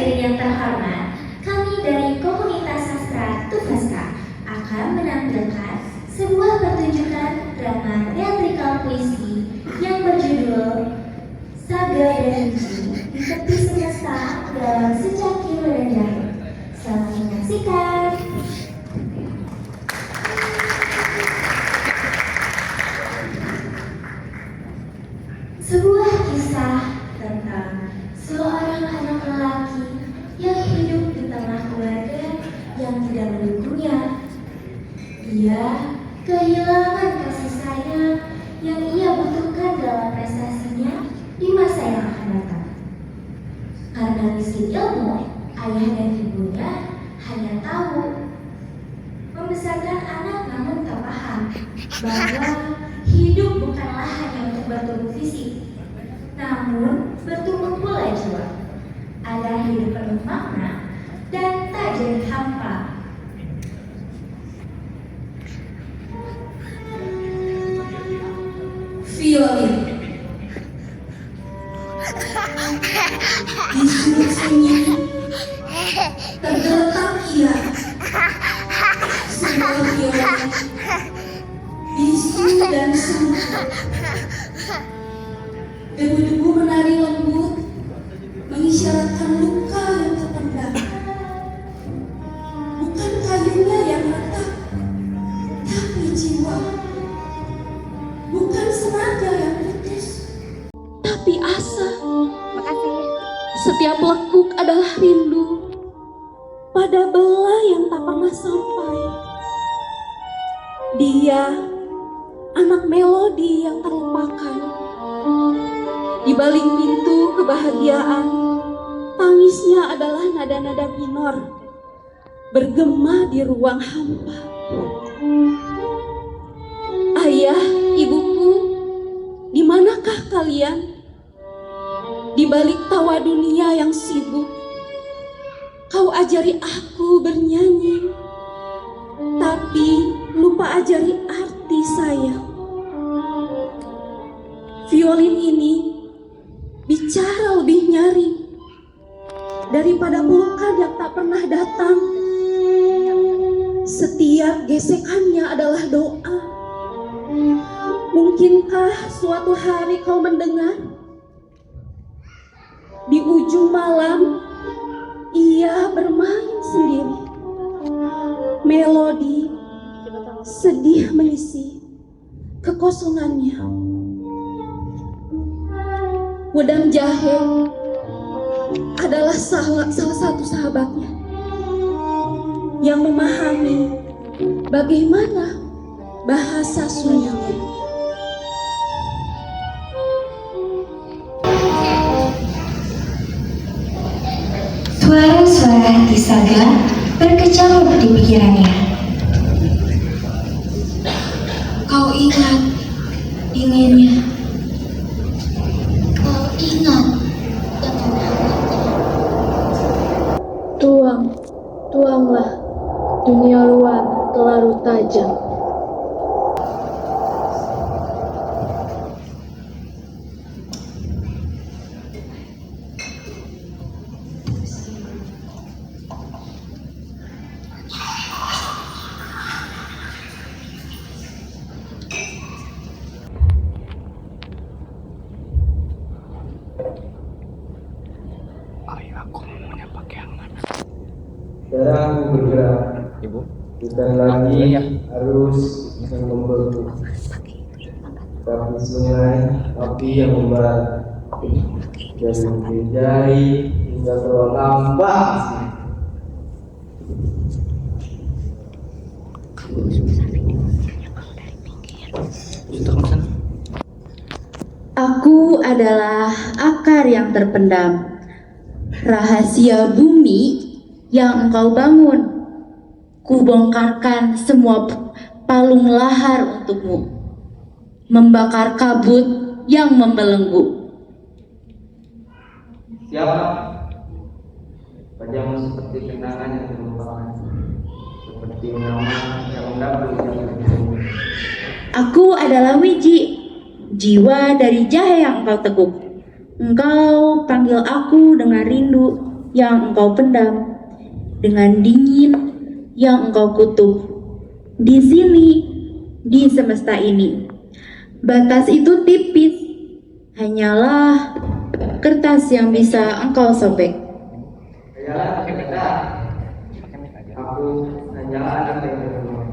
hadirin yang terhormat, kami dari komunitas sastra Tufaska akan menampilkan sebuah pertunjukan drama teatrikal puisi yang berjudul Saga dan Biji di Tepi Semesta dalam Secangkir Wadah Jahe. Selamat menyaksikan. Sebuah kisah tentang seorang anak lelaki yang hidup di tengah keluarga yang tidak mendukungnya. Ia kehilangan kasih sayang yang ia butuhkan dalam prestasinya di masa yang akan datang. Karena miskin ilmu, ayah dan ibunya hanya tahu membesarkan anak namun tak paham bahwa hidup bukanlah hanya untuk bertumbuh fisik, namun bertumbuh pula jiwa, agar hidup penuh makna dan tak jadi hampa. Violin. Di sudut sunyi tergeletak ia, sebuah violin bisu dan semu. Debu-debu menari lembut mengisyaratkan luka yang terpendam. Bukan kayunya yang retak, tapi jiwa. Bukan senaga yang putus, tapi asa. Setiap lekuk adalah rindu pada belah yang tak pernah sampai. Dia anak melodi yang terlupakan. Di balik pintu kebahagiaan, tangisnya adalah nada-nada minor bergema di ruang hampa. Ayah, ibuku, di manakah kalian? Di balik tawa dunia yang sibuk, kau ajari aku bernyanyi, tapi lupa ajari arti sayang. Violin ini bicara lebih nyaring daripada pelukan yang tak pernah datang. Setiap gesekannya adalah doa. Mungkinkah suatu hari kau mendengar? Di ujung malam, ia bermain sendiri. Melodi sedih mengisi kekosongannya. Wedang jahe adalah salah satu sahabatnya yang memahami bagaimana bahasa sunyinya. Suara-suara hati Saga berkecamuk di pikirannya. Kau ingat dinginnya. Kau ingat dengan hangatnya. Tuanglah dunia luar terlalu tajam. Sekarang bergerak, Ibu. Bukan lagi harus yang membeku, tapi sungai api yang membara dan menjadi hingga terlambat. Aku adalah akar yang terpendam, rahasia bumi yang engkau bangun. Kubongkarkan semua palung lahar untukmu, membakar kabut yang membelenggu. Siapa? Wajahmu seperti kenangan yang terlupakan, seperti nama yang mendapati yang terjadi. Aku adalah Wiji, jiwa dari jahe yang engkau teguk. Engkau panggil aku dengan rindu, yang engkau pendam, dengan dingin yang engkau kutuk. Di sini, di semesta ini, batas itu tipis, hanyalah kertas yang bisa engkau sobek. Ayalah kita, aku hanyalah anak yang berumur,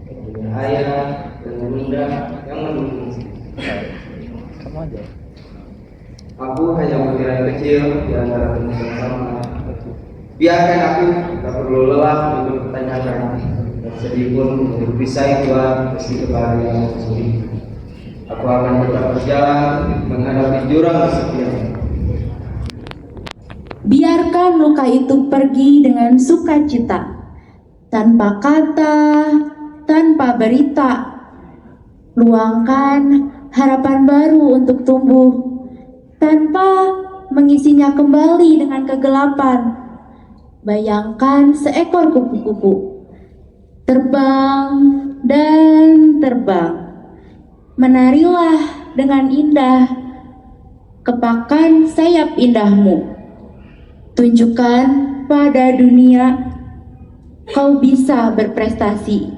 punya ayah dan bunda yang mendukung. Aku hanya butiran kecil di antara rumus yang sama. Biarkan aku, tak perlu lelah untuk bertanya-tanya, dan sedih pun untuk bisa Tuhan meski kebahagiaan sendiri. Aku akan tetap berjalan menghadapi jurang kesepian. Biarkan luka itu pergi dengan sukacita, tanpa kata, tanpa berita. Luangkan harapan baru untuk tumbuh, tanpa mengisinya kembali dengan kegelapan. Bayangkan seekor kupu-kupu terbang dan terbang. Menarilah dengan indah, kepakan sayap indahmu. Tunjukkan pada dunia kau bisa berprestasi.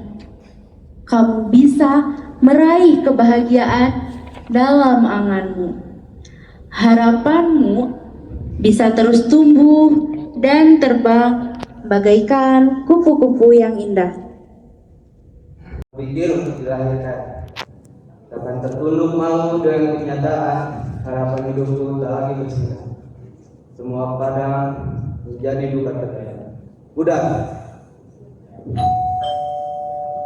Kamu bisa meraih kebahagiaan dalam anganmu. Harapanmu bisa terus tumbuh dan terbang bagaikan kupu-kupu yang indah. Pikir untuk dilahirkan, akan tertunduk malu dengan kenyataan harapan hidupku tak lagi bersinar. Semua padam menjadi duka terkaya. Udah.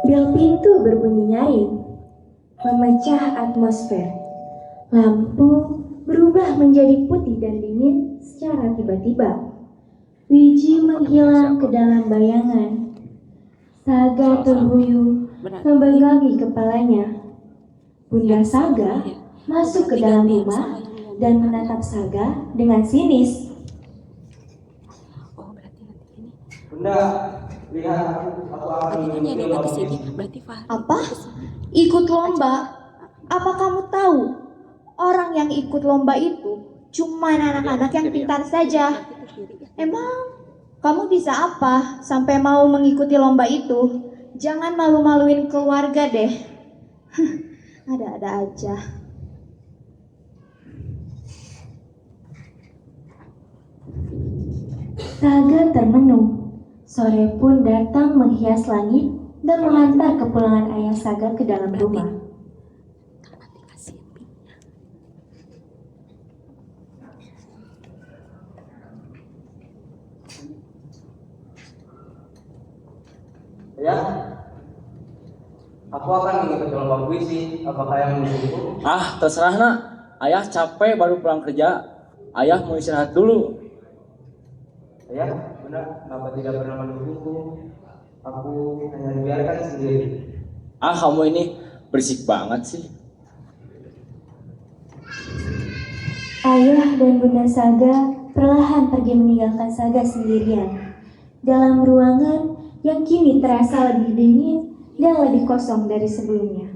Bel pintu berbunyi nyaring, memecah atmosfer. Lampu berubah menjadi putih dan dingin secara tiba-tiba. Wiji menghilang ke dalam bayangan. Saga terhuyung membenggangi kepalanya. Bunda Saga masuk ke dalam rumah dan menatap Saga dengan sinis. Bunda, lihat aku akan mengikuti lomba ini. Apa? Ikut lomba? Apa kamu tahu? Orang yang ikut lomba itu cuma anak-anak yang pintar saja. Emang kamu bisa apa sampai mau mengikuti lomba itu? Jangan malu-maluin keluarga deh. Ada-ada aja. Saga termenung. Sore pun datang menghias langit dan mengantar kepulangan ayah Saga ke dalam rumah. Ya, aku akan mengikuti lomba puisi. Apakah yang mendukungku? Ah, terserah nak. Ayah capek baru pulang kerja. Ayah mau istirahat dulu. Ayah, Bunda, kenapa tidak pernah mendukungku? Aku hanya dibiarkan sendiri. Ah, kamu ini berisik banget sih. Ayah dan Bunda Saga perlahan pergi meninggalkan Saga sendirian dalam ruangan yang kini terasa lebih dingin dan lebih kosong dari sebelumnya.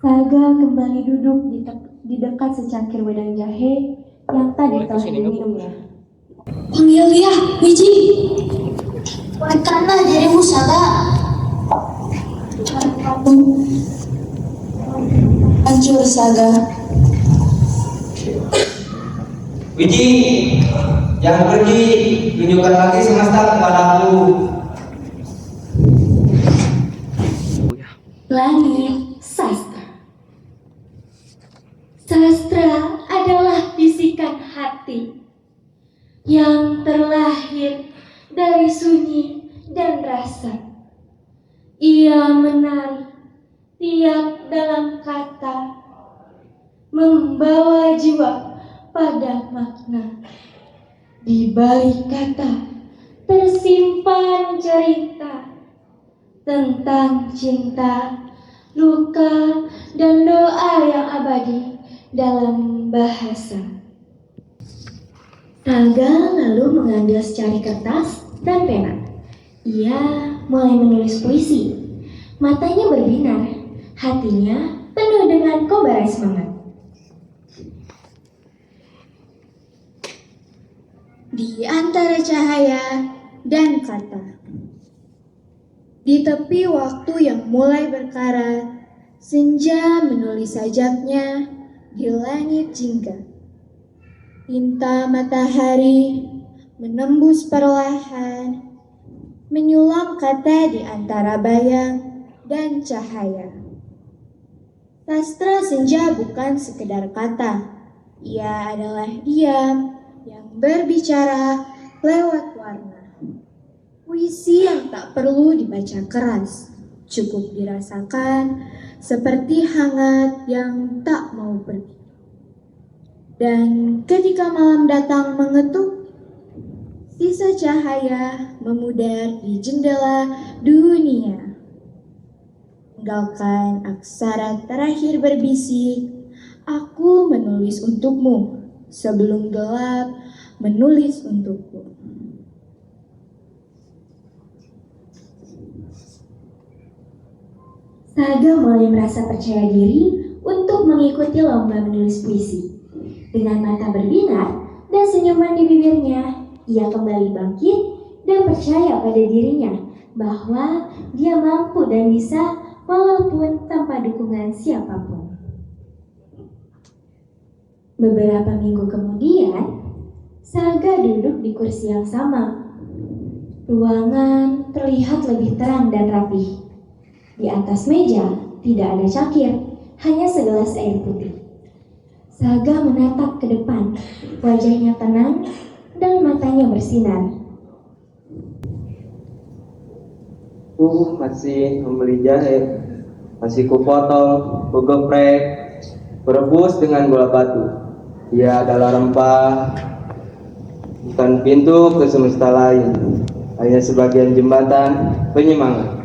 Saga kembali duduk di dekat secangkir wedang jahe yang tadi telah diminumnya. Panggil dia, Wiji. Kuatkanlah dirimu, Saga. Kamu hancur, Saga. Wiji, jangan pergi. Tunjukkan lagi semesta kepadaku. Langit sastra. Sastra adalah bisikan hati yang terlahir dari sunyi dan rasa. Ia menarik tiap dalam kata, membawa jiwa pada makna. Di balik kata tersimpan cerita tentang cinta, luka, dan doa yang abadi dalam bahasa. Saga lalu mengambil secari kertas dan pena. Ia mulai menulis puisi. Matanya berbinar, hatinya penuh dengan kobaran semangat. di antara cahaya dan kata. Di tepi waktu yang mulai berkarat, senja menulis sajaknya di langit jingga. Tinta matahari menembus perlahan, menyulam kata di antara bayang dan cahaya. Sastra senja bukan sekedar kata, ia adalah diam yang berbicara lewat warna. Puisi yang tak perlu dibaca keras, cukup dirasakan seperti hangat yang tak mau pergi. Dan ketika malam datang mengetuk, sisa cahaya memudar di jendela dunia. Tinggalkan aksara terakhir berbisik, aku menulis untukmu sebelum gelap menulis untukku. Saga mulai merasa percaya diri untuk mengikuti lomba menulis puisi. Dengan mata berbinar dan senyuman di bibirnya, ia kembali bangkit dan percaya pada dirinya bahwa dia mampu dan bisa walaupun tanpa dukungan siapapun. Beberapa minggu kemudian, Saga duduk di kursi yang sama. Ruangan terlihat lebih terang dan rapih. Di atas meja tidak ada cakir, hanya segelas air putih. Saga menatap ke depan, wajahnya tenang dan matanya bersinar. Masih membeli jahe, masih kupotong, kugeprek, kurebus dengan gula batu. Ia adalah rempah, bukan pintu ke semesta lain, hanya sebagian jembatan penyemangat.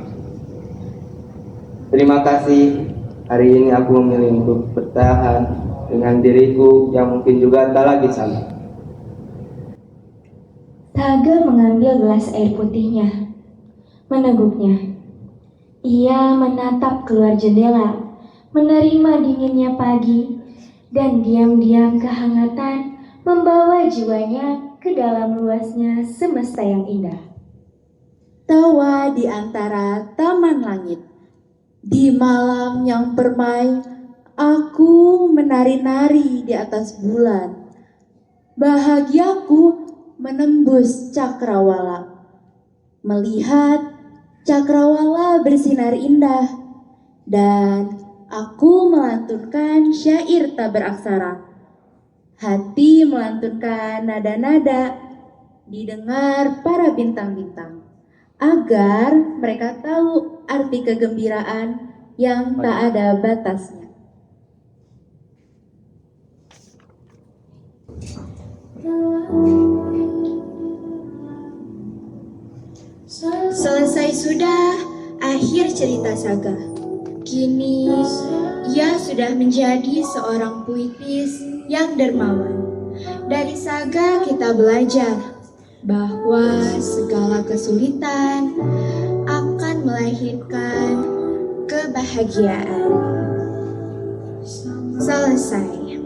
Terima kasih, hari ini aku memilih untuk bertahan dengan diriku yang mungkin juga tak lagi sama. Saga mengambil gelas air putihnya, meneguknya. Ia menatap keluar jendela, menerima dinginnya pagi, dan diam-diam kehangatan membawa jiwanya ke dalam luasnya semesta yang indah. Tawa di antara taman langit. Di malam yang permai, aku menari-nari di atas bulan. Bahagiaku menembus cakrawala. Melihat cakrawala bersinar indah. Dan aku melantunkan syair tak beraksara. Hati melantunkan nada-nada, didengar para bintang-bintang, agar mereka tahu arti kegembiraan yang tak ada batasnya. Selesai sudah akhir cerita Saga. Kini ia sudah menjadi seorang puitis yang dermawan. Dari Saga kita belajar bahwa segala kesulitan akan melahirkan kebahagiaan. Selesai.